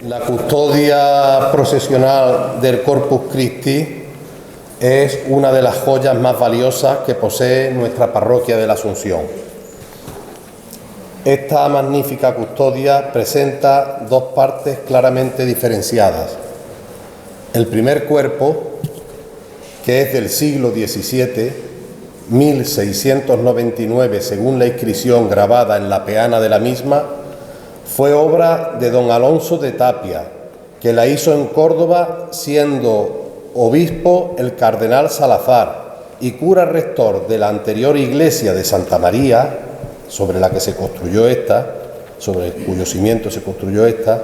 La custodia procesional del Corpus Christi es una de las joyas más valiosas que posee nuestra parroquia de la Asunción. Esta magnífica custodia presenta dos partes claramente diferenciadas. El primer cuerpo, que es del siglo XVII, 1699, según la inscripción grabada en la peana de la misma, fue obra de don Alonso de Tapia, que la hizo en Córdoba, siendo obispo el cardenal Salazar y cura rector de la anterior iglesia de Santa María, sobre la que se construyó esta, sobre cuyo cimiento se construyó esta,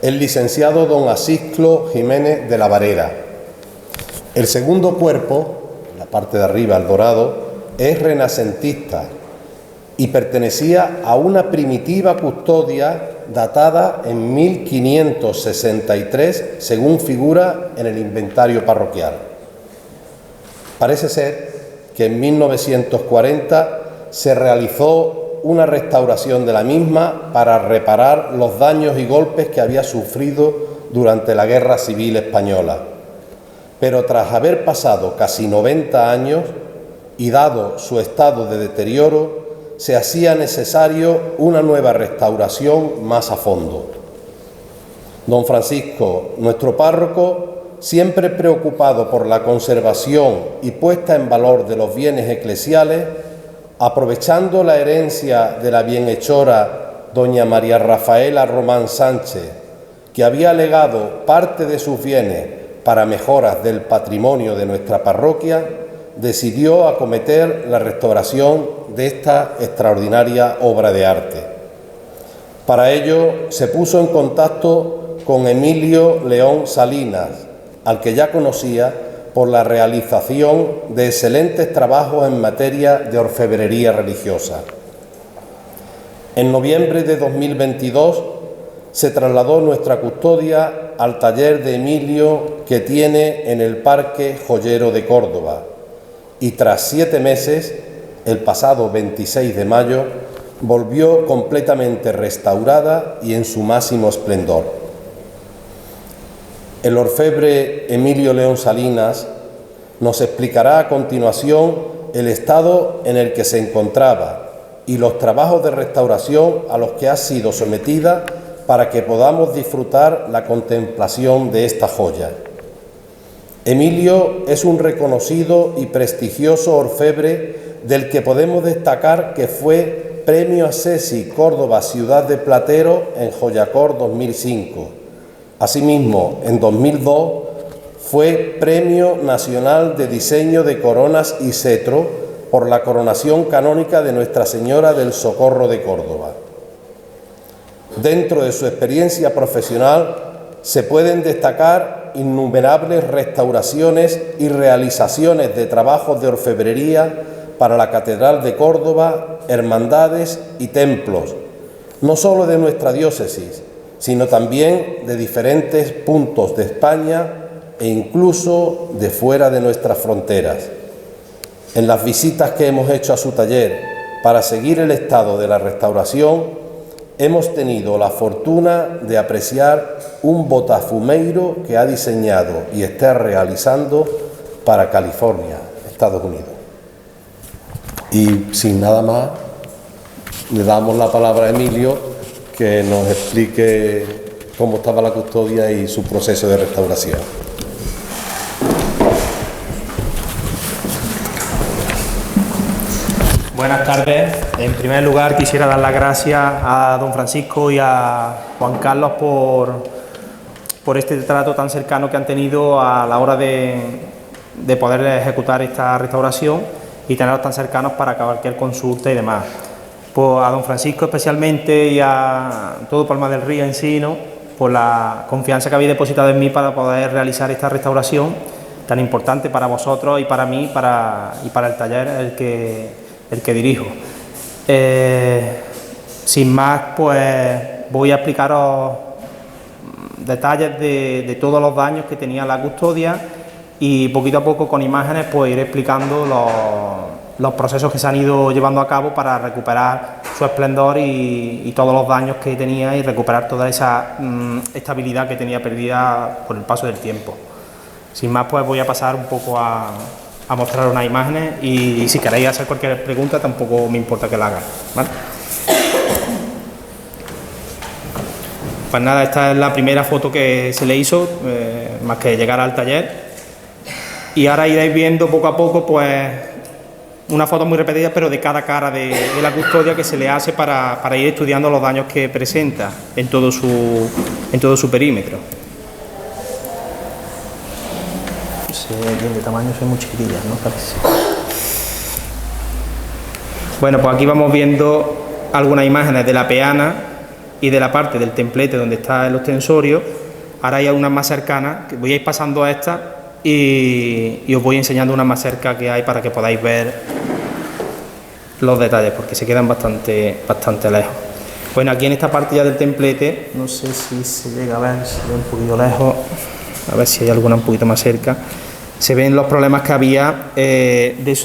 el licenciado don Asisclo Jiménez de la Varera. El segundo cuerpo, la parte de arriba, el dorado, es renacentista y pertenecía a una primitiva custodia datada en 1563, según figura en el inventario parroquial. Parece ser que en 1940 se realizó una restauración de la misma para reparar los daños y golpes que había sufrido durante la Guerra Civil Española. Pero tras haber pasado casi 90 años y dado su estado de deterioro, se hacía necesario una nueva restauración más a fondo. Don Francisco, nuestro párroco, siempre preocupado por la conservación y puesta en valor de los bienes eclesiales, aprovechando la herencia de la bienhechora doña María Rafaela Román Sánchez, que había legado parte de sus bienes para mejoras del patrimonio de nuestra parroquia, decidió acometer la restauración de esta extraordinaria obra de arte. Para ello se puso en contacto con Emilio León Salinas, al que ya conocía por la realización de excelentes trabajos en materia de orfebrería religiosa. En noviembre de 2022 se trasladó nuestra custodia al taller de Emilio que tiene en el Parque Joyero de Córdoba y tras 7 meses, el pasado 26 de mayo, volvió completamente restaurada y en su máximo esplendor. El orfebre Emilio León Salinas nos explicará a continuación el estado en el que se encontraba y los trabajos de restauración a los que ha sido sometida para que podamos disfrutar la contemplación de esta joya. Emilio es un reconocido y prestigioso orfebre del que podemos destacar que fue Premio Assisi Córdoba Ciudad de Platero en Joyacor 2005. Asimismo, en 2002 fue Premio Nacional de Diseño de Coronas y Cetro por la coronación canónica de Nuestra Señora del Socorro de Córdoba. Dentro de su experiencia profesional se pueden destacar innumerables restauraciones y realizaciones de trabajos de orfebrería para la Catedral de Córdoba, hermandades y templos, no solo de nuestra diócesis, sino también de diferentes puntos de España e incluso de fuera de nuestras fronteras. En las visitas que hemos hecho a su taller para seguir el estado de la restauración, hemos tenido la fortuna de apreciar un botafumeiro que ha diseñado y está realizando para California, Estados Unidos. Y sin nada más, le damos la palabra a Emilio, que nos explique cómo estaba la custodia y su proceso de restauración. Buenas tardes. En primer lugar quisiera dar las gracias a don Francisco y a Juan Carlos por este trato tan cercano que han tenido a la hora de poder ejecutar esta restauración y tenerlos tan cercanos para cualquier consulta y demás. Pues a don Francisco especialmente y a todo Palma del Río en sí, ¿no?, por la confianza que habéis depositado en mí para poder realizar esta restauración tan importante para vosotros y para mí y para el taller el que dirijo. Sin más, pues voy a explicaros detalles de todos los daños que tenía la custodia y poquito a poco con imágenes pues iré explicando los procesos que se han ido llevando a cabo para recuperar su esplendor y todos los daños que tenía y recuperar toda esa estabilidad que tenía perdida por el paso del tiempo. Sin más, pues voy a pasar un poco a mostrar unas imágenes y si queréis hacer cualquier pregunta tampoco me importa que la hagáis, ¿vale? Pues nada, esta es la primera foto que se le hizo, más que llegar al taller, y ahora iréis viendo poco a poco pues una foto muy repetida, pero de cada cara de la custodia que se le hace para ir estudiando los daños que presenta en todo su perímetro. De tamaño son muy chiquitillas, ¿no? Parece. Bueno, pues aquí vamos viendo algunas imágenes de la peana y de la parte del templete donde está el ostensorio. Ahora hay unas más cercanas, que voy a ir pasando a estas y os voy enseñando unas más cerca que hay para que podáis ver los detalles, porque se quedan bastante lejos. Bueno, aquí en esta parte ya del templete, no sé si se llega a ver, se ve un poquito lejos, a ver si hay alguna un poquito más cerca. Se ven los problemas que había que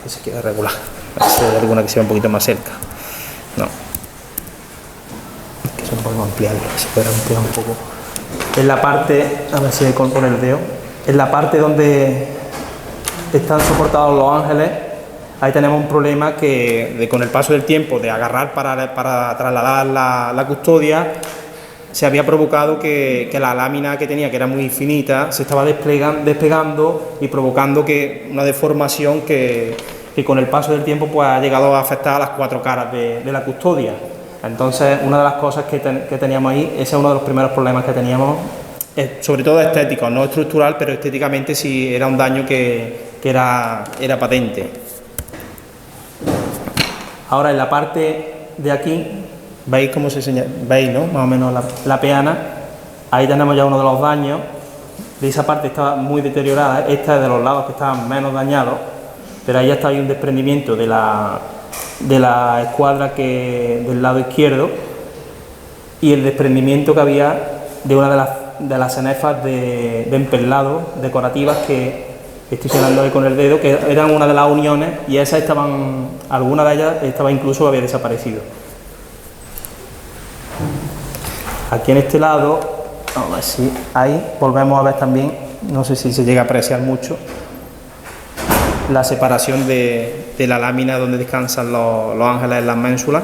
se queda regular. A ver si hay alguna que se ve un poquito más cerca. No. Es que eso no podemos ampliarlo, se puede ampliar un poco. En la parte, a ver si hay con el dedo, en la parte donde están soportados los ángeles, ahí tenemos un problema que con el paso del tiempo de agarrar para trasladar la custodia, se había provocado que la lámina que tenía, que era muy finita, se estaba despegando y provocando una deformación que con el paso del tiempo pues ha llegado a afectar a las 4 caras de la custodia. Entonces, una de las cosas que teníamos ahí, ese es uno de los primeros problemas que teníamos, sobre todo estético, no estructural, pero estéticamente sí era un daño que era patente. Ahora, en la parte de aquí, ¿veis cómo se señala? ¿Veis, no? Más o menos la peana. Ahí tenemos ya uno de los daños. De esa parte estaba muy deteriorada, esta es de los lados que estaban menos dañados, pero ahí ya está ahí un desprendimiento de la escuadra del lado izquierdo y el desprendimiento que había de una de las cenefas de emperlado decorativas que estoy señalando ahí con el dedo, que eran una de las uniones, y esas alguna de ellas estaba incluso, había desaparecido. Aquí en este lado, vamos a ver si ahí volvemos a ver también, no sé si se llega a apreciar mucho, la separación de la lámina donde descansan los ángeles en las ménsulas.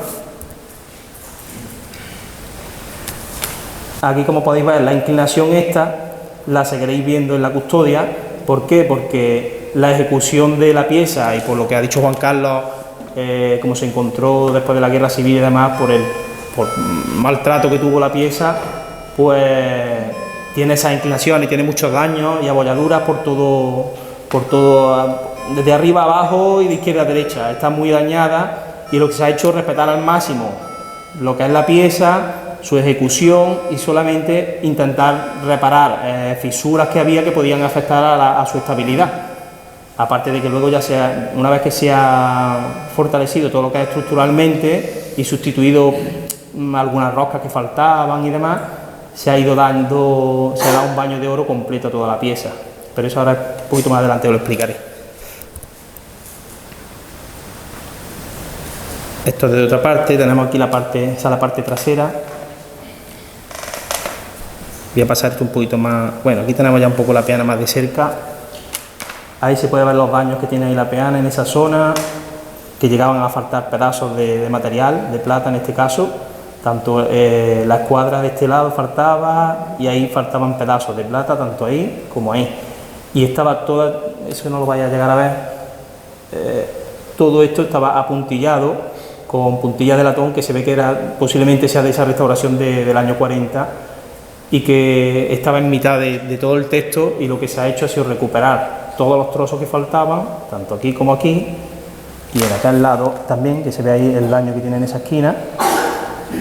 Aquí, como podéis ver, la inclinación esta la seguiréis viendo en la custodia. ¿Por qué? Porque la ejecución de la pieza, y por lo que ha dicho Juan Carlos, como se encontró después de la guerra civil y demás, por maltrato que tuvo la pieza, pues tiene esas inclinaciones y tiene muchos daños y abolladuras por todo, desde arriba a abajo y de izquierda a derecha. Está muy dañada y lo que se ha hecho es respetar al máximo lo que es la pieza, su ejecución, y solamente intentar reparar fisuras que había que podían afectar a su estabilidad. Aparte de que luego una vez que se ha fortalecido todo lo que es estructuralmente y sustituido algunas roscas que faltaban y demás, se ha dado un baño de oro completo a toda la pieza. Pero eso ahora un poquito más adelante os lo explicaré. Esto es de otra parte, tenemos aquí la parte trasera. Voy a pasarte un poquito más, bueno, aquí tenemos ya un poco la peana más de cerca. Ahí se puede ver los daños que tiene ahí la peana en esa zona, que llegaban a faltar pedazos de material, de plata en este caso. Tanto la escuadra de este lado faltaba, y ahí faltaban pedazos de plata, tanto ahí como ahí. Y estaba toda, eso no lo vais a llegar a ver, todo esto estaba apuntillado con puntillas de latón, que se ve que posiblemente sea de esa restauración del año 40, y que estaba en mitad de todo el texto, y lo que se ha hecho ha sido recuperar todos los trozos que faltaban, tanto aquí como aquí, y en aquel lado también, que se ve ahí el daño que tiene en esa esquina.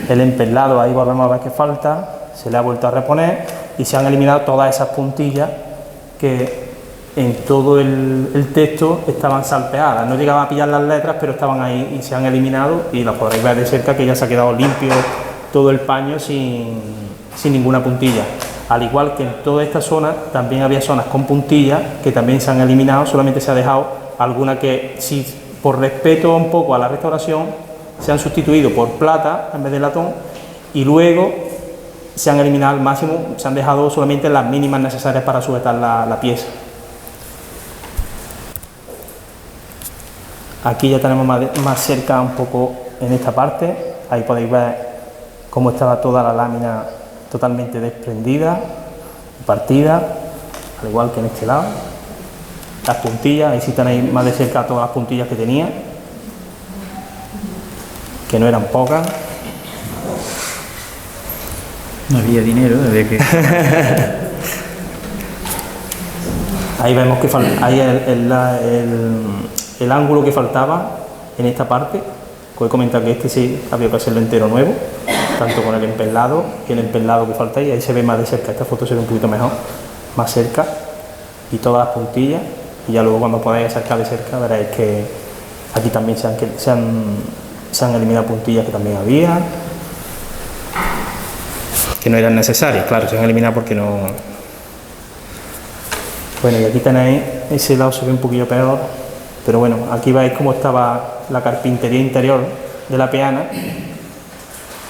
El emperlado, ahí volvemos a ver que falta, se le ha vuelto a reponer y se han eliminado todas esas puntillas que en todo el texto estaban salpeadas. No llegaban a pillar las letras, pero estaban ahí y se han eliminado, y las podréis ver de cerca que ya se ha quedado limpio todo el paño sin ninguna puntilla. Al igual que en toda esta zona también había zonas con puntillas que también se han eliminado, solamente se ha dejado alguna que sí por respeto un poco a la restauración, se han sustituido por plata en vez de latón, y luego se han eliminado al máximo, se han dejado solamente las mínimas necesarias para sujetar la pieza. Aquí ya tenemos más cerca un poco en esta parte, ahí podéis ver cómo estaba toda la lámina totalmente desprendida, partida, al igual que en este lado. Las puntillas, ahí sí tenéis más de cerca todas las puntillas que tenía, que no eran pocas. No había dinero desde que... Ahí vemos que ahí el ángulo que faltaba en esta parte, que he comentado que este sí había que hacerlo entero nuevo, tanto con el empelado y el empelado que falta ahí se ve más de cerca. Esta foto se ve un poquito mejor, más cerca, y todas las puntillas, y ya luego cuando podáis acercar de cerca veréis que aquí también se han eliminado puntillas que también había, que no eran necesarias, claro, se han eliminado porque no... Bueno, y aquí tenéis, ese lado se ve un poquillo peor, pero bueno, aquí veis cómo estaba la carpintería interior de la peana,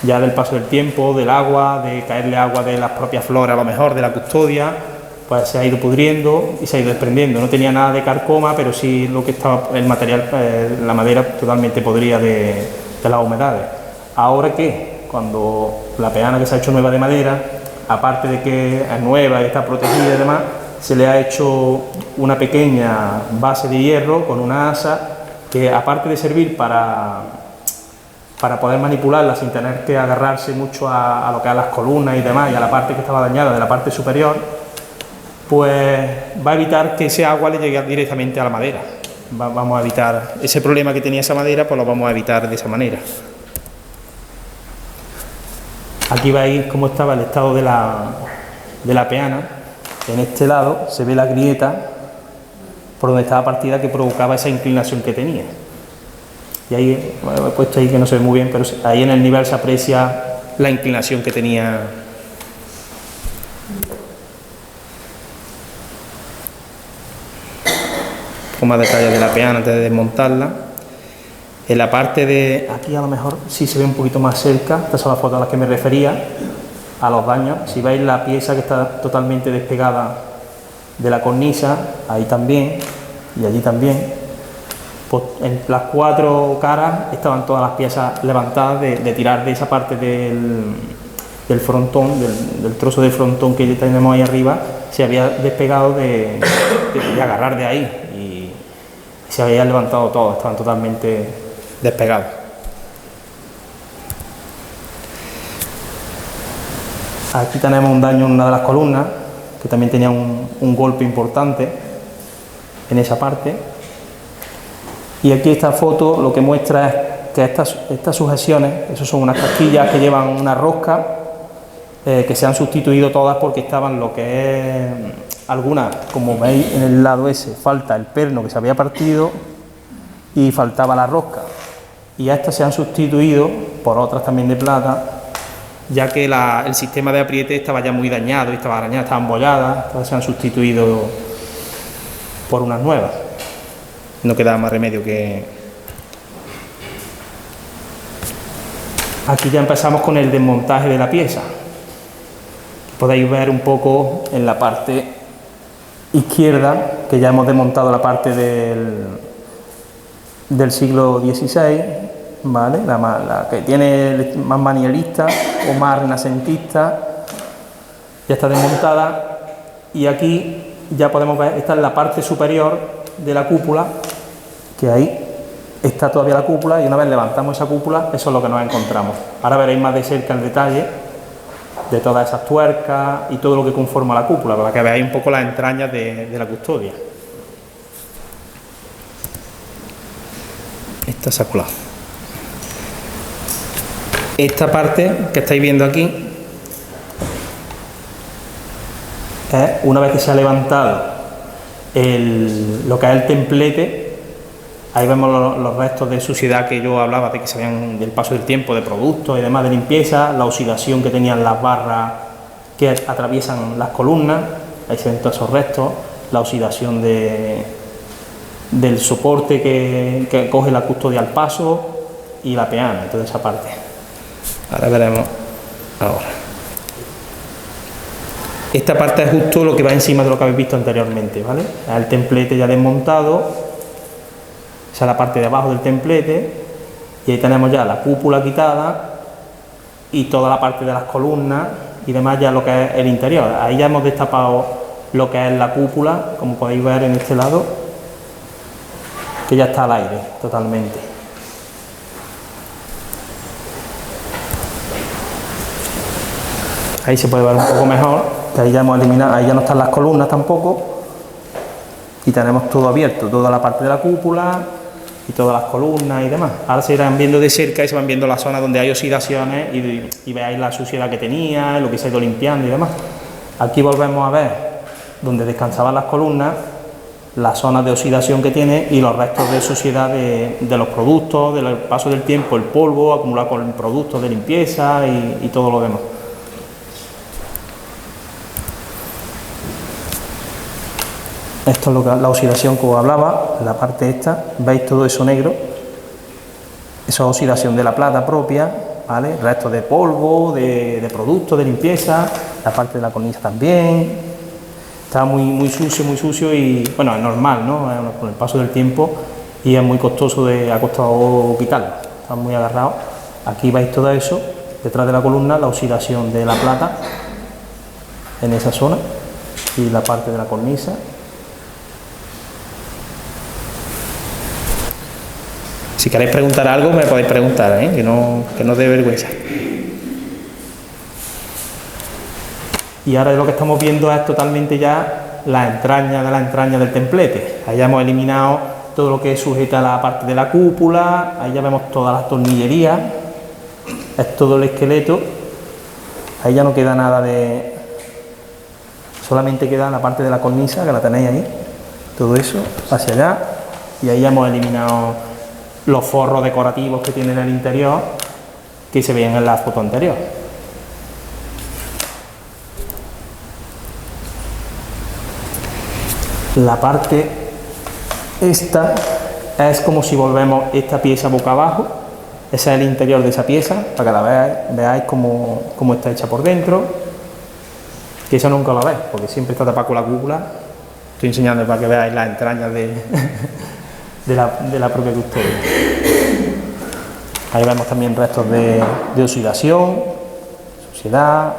ya del paso del tiempo, del agua, de caerle agua de las propias flores a lo mejor, de la custodia, pues se ha ido pudriendo y se ha ido desprendiendo. No tenía nada de carcoma, pero sí lo que estaba, el material, la madera totalmente podrida de las humedades. Ahora que, cuando la peana que se ha hecho nueva de madera, aparte de que es nueva y está protegida y demás, se le ha hecho una pequeña base de hierro con una asa que, aparte de servir para poder manipularla sin tener que agarrarse mucho a lo que a las columnas y demás, y a la parte que estaba dañada de la parte superior, pues va a evitar que ese agua le llegue directamente a la madera. Vamos a evitar ese problema que tenía esa madera, pues lo vamos a evitar de esa manera. Aquí veis cómo estaba el estado de la peana. En este lado se ve la grieta por donde estaba partida, que provocaba esa inclinación que tenía. Y ahí, bueno, he puesto ahí que no se ve muy bien, pero ahí en el nivel se aprecia la inclinación que tenía. Con más detalles de la peana antes de desmontarla. En la parte de aquí a lo mejor sí se ve un poquito más cerca, estas son las fotos a las que me refería, a los daños. Si veis la pieza que está totalmente despegada de la cornisa, ahí también, y allí también, pues en las cuatro caras estaban todas las piezas levantadas de tirar de esa parte del frontón, del trozo de frontón que tenemos ahí arriba, se había despegado de agarrar de ahí y se había levantado todo, estaban totalmente despegados. Aquí tenemos un daño en una de las columnas, que también tenía un golpe importante en esa parte. Y aquí esta foto lo que muestra es que estas sujeciones, esas son unas casquillas que llevan una rosca, que se han sustituido todas porque estaban lo que es, algunas, como veis en el lado ese, falta el perno que se había partido y faltaba la rosca. Y a estas se han sustituido por otras también de plata, ya que el sistema de apriete estaba ya muy dañado, y estaban embolladas, entonces se han sustituido por unas nuevas. No quedaba más remedio que... Aquí ya empezamos con el desmontaje de la pieza. Podéis ver un poco en la parte izquierda que ya hemos desmontado la parte del siglo XVI, ¿vale? La que tiene más manierista o más renacentista, ya está desmontada, y aquí ya podemos ver, esta es la parte superior de la cúpula, que ahí está todavía la cúpula, y una vez levantamos esa cúpula, eso es lo que nos encontramos. Ahora veréis más de cerca el detalle de todas esas tuercas y todo lo que conforma la cúpula, para que veáis un poco las entrañas de la custodia. Esta se ha colado. Esta parte que estáis viendo aquí es una vez que se ha levantado lo que es el templete. Ahí vemos los restos de suciedad que yo hablaba, de que se veían del paso del tiempo, de productos y demás de limpieza, la oxidación que tenían las barras que atraviesan las columnas, ahí se ven todos esos restos, la oxidación de del soporte que coge la custodia al paso y la peana, toda esa parte. Ahora veremos ahora. Esta parte es justo lo que va encima de lo que habéis visto anteriormente, ¿vale? El templete ya desmontado, esa es la parte de abajo del templete, y ahí tenemos ya la cúpula quitada y toda la parte de las columnas y demás, ya lo que es el interior. Ahí ya hemos destapado lo que es la cúpula, como podéis ver en este lado, que ya está al aire totalmente. Ahí se puede ver un poco mejor, que ahí ya hemos eliminado, ahí ya no están las columnas tampoco, y tenemos todo abierto, toda la parte de la cúpula y todas las columnas y demás. Ahora se irán viendo de cerca y se van viendo las zonas donde hay oxidaciones y veáis la suciedad que tenía, lo que se ha ido limpiando y demás. Aquí volvemos a ver donde descansaban las columnas, las zonas de oxidación que tiene y los restos de suciedad de los productos, del paso del tiempo, el polvo acumulado con productos de limpieza y todo lo demás. Esto es la oxidación que os hablaba, la parte esta, veis todo eso negro, eso es oxidación de la plata propia, ¿vale? Restos de polvo, de productos de limpieza, la parte de la cornisa también, está muy sucio y bueno, es normal, ¿no? Con el paso del tiempo y es muy costoso, ha costado quitarlo, está muy agarrado. Aquí veis todo eso, detrás de la columna, la oxidación de la plata en esa zona y la parte de la cornisa. Si queréis preguntar algo, me podéis preguntar, que no dé vergüenza. Y ahora lo que estamos viendo es totalmente ya la entraña del templete. Ahí ya hemos eliminado todo lo que sujeta la parte de la cúpula, ahí ya vemos todas las tornillerías, es todo el esqueleto, ahí ya no queda nada solamente queda la parte de la cornisa, que la tenéis ahí, todo eso hacia allá, y ahí ya hemos eliminado los forros decorativos que tiene en el interior que se veían en la foto anterior. La parte esta es como si volvemos esta pieza boca abajo, ese es el interior de esa pieza, para que la veáis cómo está hecha por dentro, que eso nunca lo veis, porque siempre está tapado con la cúpula. Estoy enseñando para que veáis las entrañas de la propia custodia. Ahí vemos también restos de oxidación, suciedad,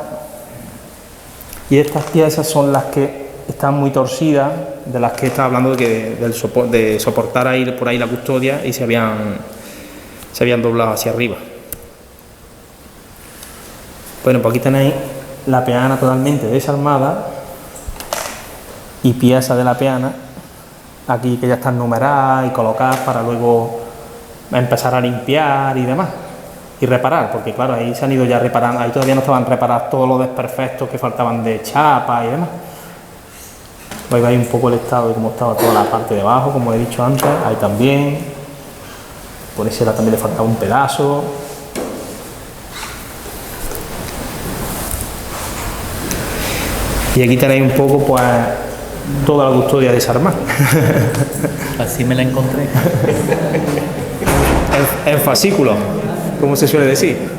y estas piezas son las que están muy torcidas, de las que estaba hablando de soportar ahí por ahí la custodia y se habían doblado hacia arriba. Bueno, pues aquí tenéis la peana totalmente desarmada y piezas de la peana aquí que ya están numeradas y colocadas para luego empezar a limpiar y demás y reparar, porque claro, ahí se han ido ya reparando, ahí todavía no estaban reparados todos los desperfectos que faltaban de chapa y demás. Ahí veis un poco el estado de cómo estaba toda la parte de abajo, como he dicho antes, ahí también, por ese lado también le faltaba un pedazo. Y aquí tenéis un poco pues toda la custodia desarmada. Así me la encontré. En fascículo, como se suele decir.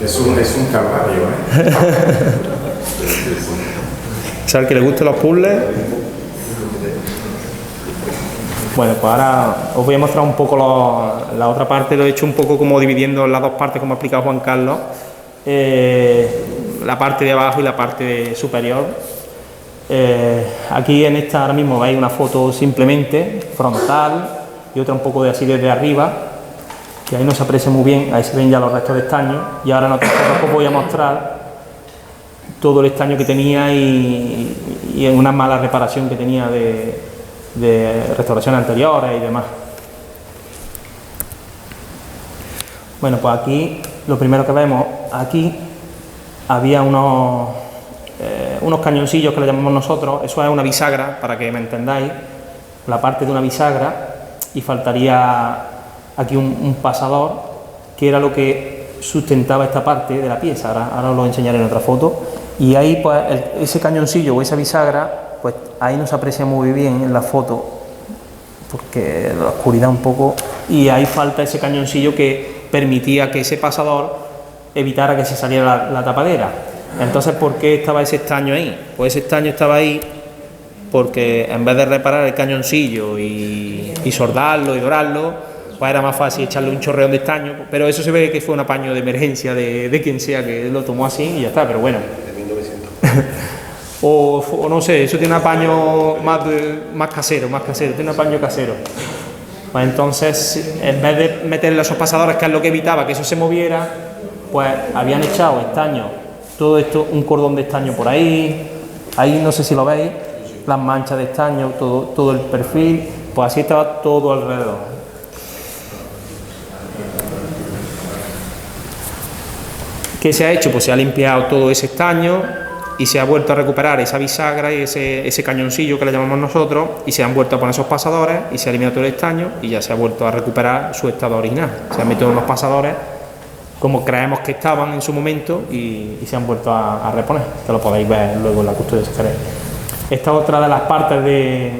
Es un calvario, O sea, al que le gusten los puzzles. Bueno, pues ahora os voy a mostrar un poco la otra parte. Lo he hecho un poco como dividiendo en las dos partes, como ha explicado Juan Carlos. La parte de abajo y la parte superior. Aquí en esta ahora mismo veis una foto simplemente frontal y otra un poco de así desde arriba, que ahí no se aprecia muy bien, ahí se ven ya los restos de estaño, y ahora en otra foto os voy a mostrar todo el estaño que tenía y en una mala reparación que tenía de restauraciones anteriores y demás. Bueno, pues aquí lo primero que vemos, aquí había unos cañoncillos que le llamamos nosotros, eso es una bisagra, para que me entendáis, la parte de una bisagra, y faltaría aquí un pasador, que era lo que sustentaba esta parte de la pieza. Ahora os lo enseñaré en otra foto, y ahí pues ese cañoncillo o esa bisagra pues ahí no se aprecia muy bien en la foto, porque la oscuridad un poco, y ahí falta ese cañoncillo que permitía que ese pasador evitara que se saliera la tapadera. Entonces, ¿por qué estaba ese estaño ahí? Pues ese estaño estaba ahí porque en vez de reparar el cañoncillo y soldarlo y dorarlo, pues era más fácil echarle un chorreón de estaño, pero eso se ve que fue un apaño de emergencia de quien sea que lo tomó así y ya está, pero bueno. De 1900. o no sé, eso tiene un apaño más casero, tiene un apaño casero. Pues entonces, en vez de meterle esos pasadores, que es lo que evitaba que eso se moviera, pues habían echado estaño, todo esto, un cordón de estaño por ahí no sé si lo veis, las manchas de estaño, todo el perfil, pues así estaba todo alrededor. ¿Qué se ha hecho? Pues se ha limpiado todo ese estaño y se ha vuelto a recuperar esa bisagra y ese cañoncillo que le llamamos nosotros, y se han vuelto a poner esos pasadores y se ha eliminado todo el estaño y ya se ha vuelto a recuperar su estado original. Se han metido unos pasadores como creemos que estaban en su momento y se han vuelto a reponer, que lo podéis ver luego en la custodia si queréis. Esta es otra de las partes de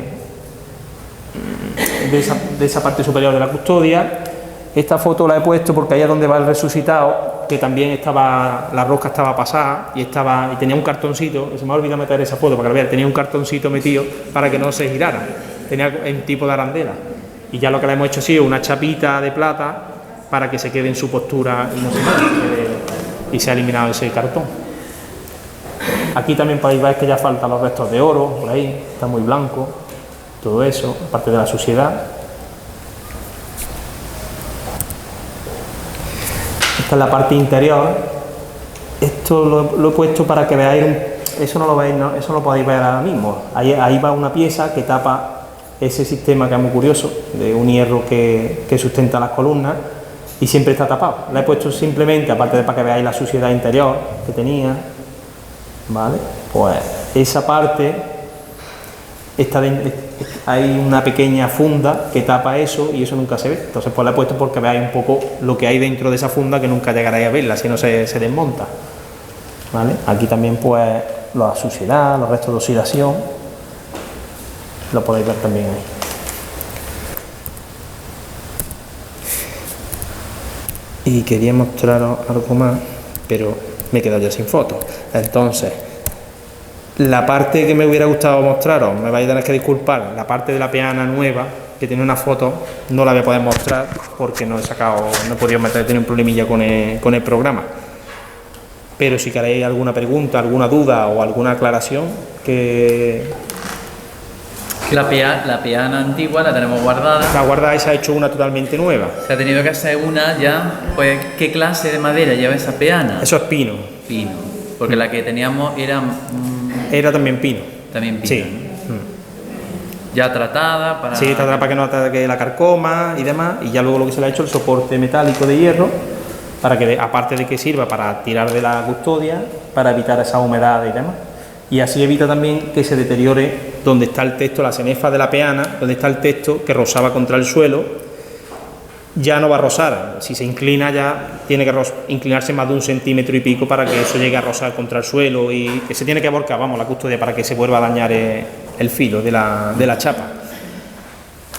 esa parte superior de la custodia. Esta foto la he puesto porque ahí es donde va el resucitado, que también estaba, la rosca estaba pasada y tenía un cartoncito, se me ha olvidado meter esa foto para que lo vean, tenía un cartoncito metido para que no se girara, tenía en tipo de arandela, y ya lo que le hemos hecho ha sido una chapita de plata para que se quede en su postura y no se mueva, y se ha eliminado ese cartón. Aquí también podéis ver que ya faltan los restos de oro, por ahí, está muy blanco, todo eso, aparte de la suciedad. Esta es la parte interior. Esto lo he puesto para que veáis, eso no lo veis, ¿no? Eso lo podéis ver ahora mismo. Ahí va una pieza que tapa ese sistema, que es muy curioso, de un hierro que sustenta las columnas, y siempre está tapado. La he puesto simplemente, aparte de para que veáis la suciedad interior que tenía, ¿vale? Pues esa parte hay una pequeña funda que tapa eso y eso nunca se ve. Entonces pues la he puesto porque veáis un poco lo que hay dentro de esa funda, que nunca llegaréis a verla si no se desmonta, ¿vale? Aquí también pues la suciedad, los restos de oxidación, lo podéis ver también ahí. Y quería mostraros algo más, pero me he quedado ya sin fotos. Entonces, la parte que me hubiera gustado mostraros, me vais a tener que disculpar, la parte de la peana nueva, que tiene una foto, no la voy a poder mostrar porque no he podido meter, tiene un problemilla con el programa. Pero si queréis alguna pregunta, alguna duda o alguna aclaración, La peana antigua la tenemos guardada. la guarda, se ha hecho una totalmente nueva. Se ha tenido que hacer una ya. Pues, ¿qué clase de madera lleva esa peana? Eso es pino. Pino. Porque la que teníamos era Era también pino. también pino. Sí. Ya tratada para... Sí, tratará para que no ataque la carcoma y demás, y ya luego lo que se le ha hecho el soporte metálico de hierro, para que aparte de que sirva para tirar de la custodia, para evitar esa humedad y demás. Y así evita también que se deteriore donde está el texto, la cenefa de la peana, donde está el texto que rozaba contra el suelo, ya no va a rozar. Si se inclina ya tiene que inclinarse más de 1 centímetro y pico para que eso llegue a rozar contra el suelo, y que se tiene que volcar, vamos, la custodia, para que se vuelva a dañar el filo de la chapa.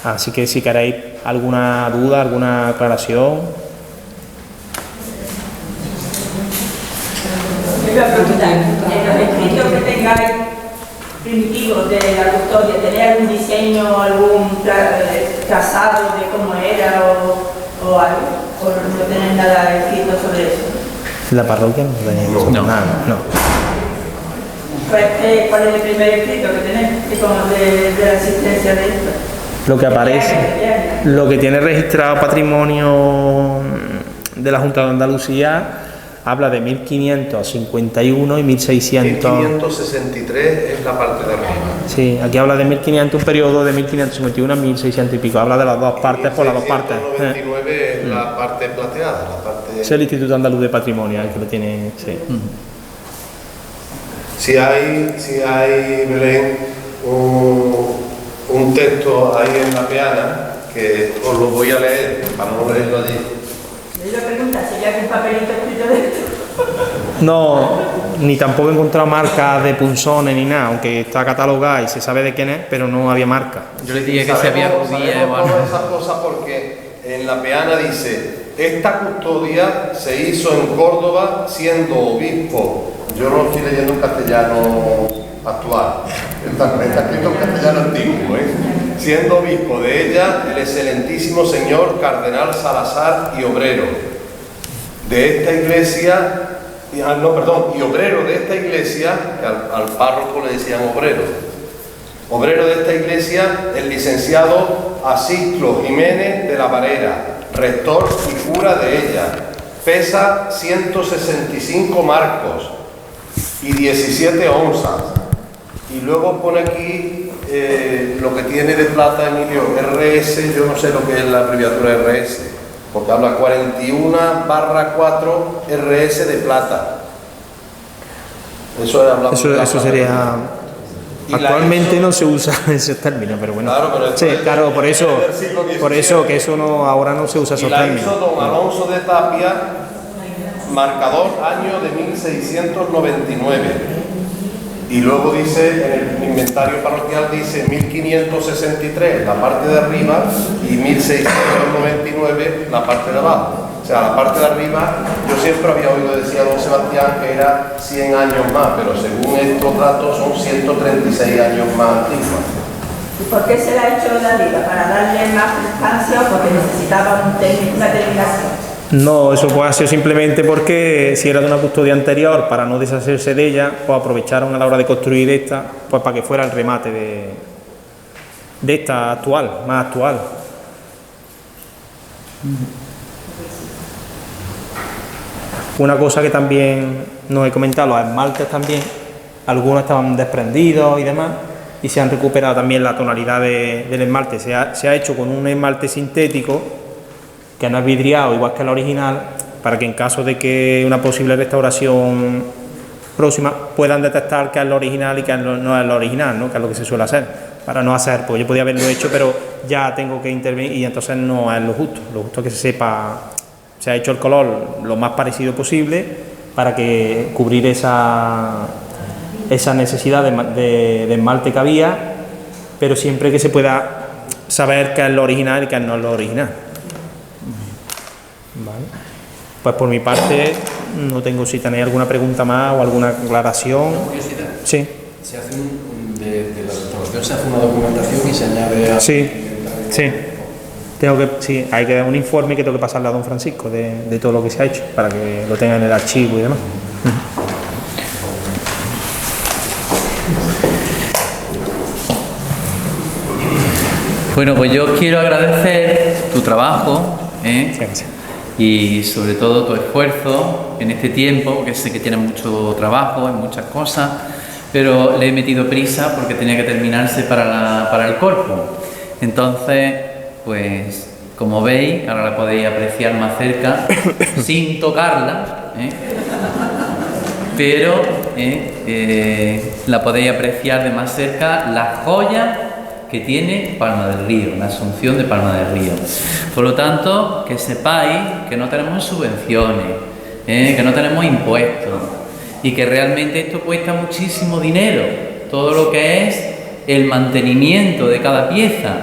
Así que si queréis alguna duda, alguna aclaración. Yo voy a preguntar, en los escritos que tengáis primitivos de la custodia, ¿tenéis algún diseño, algún trazado de cómo era o algo? ¿O no tenéis nada escrito sobre eso? La parroquia no tenemos nada, no. Pues, ¿cuál es el primer escrito que tenéis de la existencia de esto? Lo que aparece, lo que tiene registrado Patrimonio de la Junta de Andalucía, habla de 1551 y 1600. 1563 es la parte de arriba. Sí, aquí habla de 1500, un periodo de 1551 a 1600 y pico. Habla de las dos partes, por las dos partes. 1699 es la parte plateada, la parte... Es el Instituto Andaluz de Patrimonio el que lo tiene, sí. Si hay, Belén, un texto ahí en la peana, que os lo voy a leer, para no leerlo allí. Yo le pregunto si hay algún papelito escrito de esto. No, ni tampoco he encontrado marcas de punzones ni nada, aunque está catalogada y se sabe de quién es, pero no había marca. Yo le dije que se había Sabemos judía o algo. todas esas cosas porque en la peana dice, esta custodia se hizo en Córdoba siendo obispo. Yo no estoy leyendo en castellano actual, está escrito en castellano antiguo, siendo obispo de ella el excelentísimo señor cardenal Salazar y obrero de esta iglesia, y obrero de esta iglesia, que al párroco le decían obrero de esta iglesia, el licenciado Asiclo Jiménez de la Varera, rector y cura de ella, pesa 165 marcos y 17 onzas. Y luego pone aquí lo que tiene de plata Emilio, RS, yo no sé lo que es la abreviatura RS, porque habla 41/4 RS de plata. Eso es hablando de la Eso plata. sería... Y la Actualmente hizo- no se usa ese término, pero bueno. Claro, pero sí, esto es claro, por del siglo eso XVII. que eso no, ahora no se usa Y esos la términos. hizo don Alonso de Tapia, marcador año de 1699. Y luego dice, en el inventario parroquial dice 1563 la parte de arriba y 1699 la parte de abajo. O sea, la parte de arriba, yo siempre había oído decir a don Sebastián que era 100 años más, pero según estos datos son 136 años más antiguos. ¿Y por qué se la ha hecho de arriba? ¿Para darle más distancia o porque necesitaba una terminación? No, eso puede ser simplemente porque si era de una custodia anterior, para no deshacerse de ella, pues aprovecharon a la hora de construir esta, pues para que fuera el remate de esta actual, más actual. Una cosa que también nos he comentado, los esmaltes también, algunos estaban desprendidos y demás, y se han recuperado también la tonalidad del esmalte. Se ha hecho con un esmalte sintético, que no es vidriado igual que el original, para que en caso de que una posible restauración próxima puedan detectar que es lo original y que no es lo original, ¿no? Que es lo que se suele hacer, para no hacer, pues yo podía haberlo hecho, pero ya tengo que intervenir y entonces no es lo justo es que se sepa, se ha hecho el color lo más parecido posible para que cubrir esa necesidad de esmalte que había, pero siempre que se pueda saber qué es lo original y qué no es lo original. Vale. Pues por mi parte no tengo, si tenéis alguna pregunta más o alguna aclaración. Curiosidad. Sí, Se hace de la restauración se hace una documentación y se añade a... sí. Sí, hay que dar un informe que tengo que pasarle a don Francisco de todo lo que se ha hecho, para que lo tenga en el archivo y demás. Bueno, pues yo quiero agradecer tu trabajo, Sí, gracias. y sobre todo tu esfuerzo en este tiempo, que sé que tienes mucho trabajo en muchas cosas, pero le he metido prisa porque tenía que terminarse para el corpus. Entonces, pues como veis, ahora la podéis apreciar más cerca, sin tocarla, pero la podéis apreciar de más cerca, la joya que tiene Palma del Río, la Asunción de Palma del Río. Por lo tanto, que sepáis que no tenemos subvenciones, que no tenemos impuestos y que realmente esto cuesta muchísimo dinero, todo lo que es el mantenimiento de cada pieza,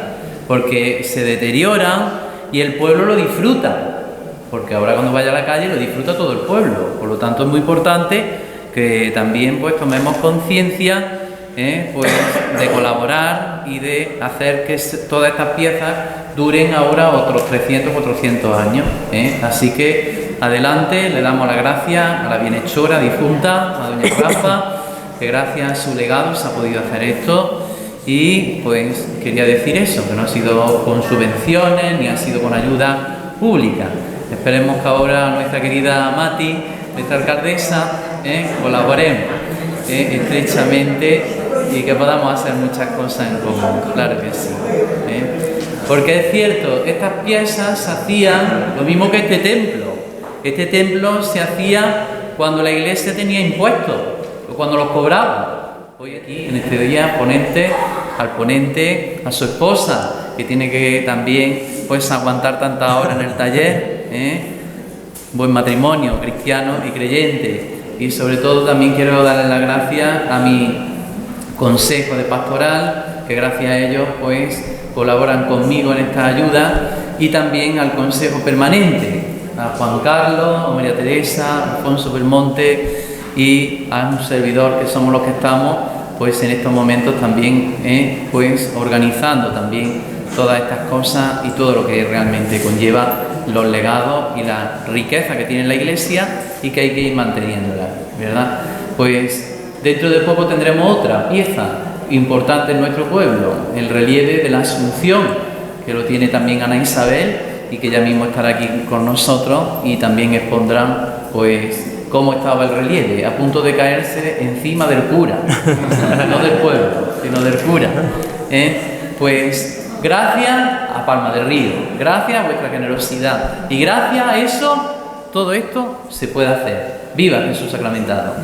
porque se deterioran y el pueblo lo disfruta, porque ahora cuando vaya a la calle lo disfruta todo el pueblo. Por lo tanto, es muy importante que también pues tomemos conciencia pues, de colaborar y de hacer que todas estas piezas duren ahora otros 300 o 400 años. Así que adelante, le damos las gracias a la bienhechora difunta, a doña Rafa, que gracias a su legado se ha podido hacer esto. Y pues quería decir eso, que no ha sido con subvenciones ni ha sido con ayuda pública. Esperemos que ahora nuestra querida Mati, nuestra alcaldesa, colaboremos estrechamente y que podamos hacer muchas cosas en común, claro que sí. Porque es cierto, estas piezas se hacían lo mismo que este templo. Este templo se hacía cuando la iglesia tenía impuestos o cuando los cobraba. Hoy aquí en este día al ponente, a su esposa, que tiene que también pues aguantar tantas horas en el taller, buen matrimonio cristiano y creyente. Y sobre todo también quiero darle las gracias a mi consejo de pastoral, que gracias a ellos pues colaboran conmigo en esta ayuda, y también al consejo permanente, a Juan Carlos, a María Teresa, a Alfonso Belmonte y a un servidor, que somos los que estamos pues en estos momentos también pues organizando también todas estas cosas y todo lo que realmente conlleva los legados y la riqueza que tiene la Iglesia y que hay que ir manteniéndola, ¿verdad? Pues dentro de poco tendremos otra pieza importante en nuestro pueblo, el relieve de la Asunción, que lo tiene también Ana Isabel y que ya mismo estará aquí con nosotros y también expondrán pues cómo estaba el relieve, a punto de caerse encima del cura, no del pueblo, sino del cura. Pues gracias a Palma del Río, gracias a vuestra generosidad y gracias a eso, todo esto se puede hacer. ¡Viva Jesús sacramentado!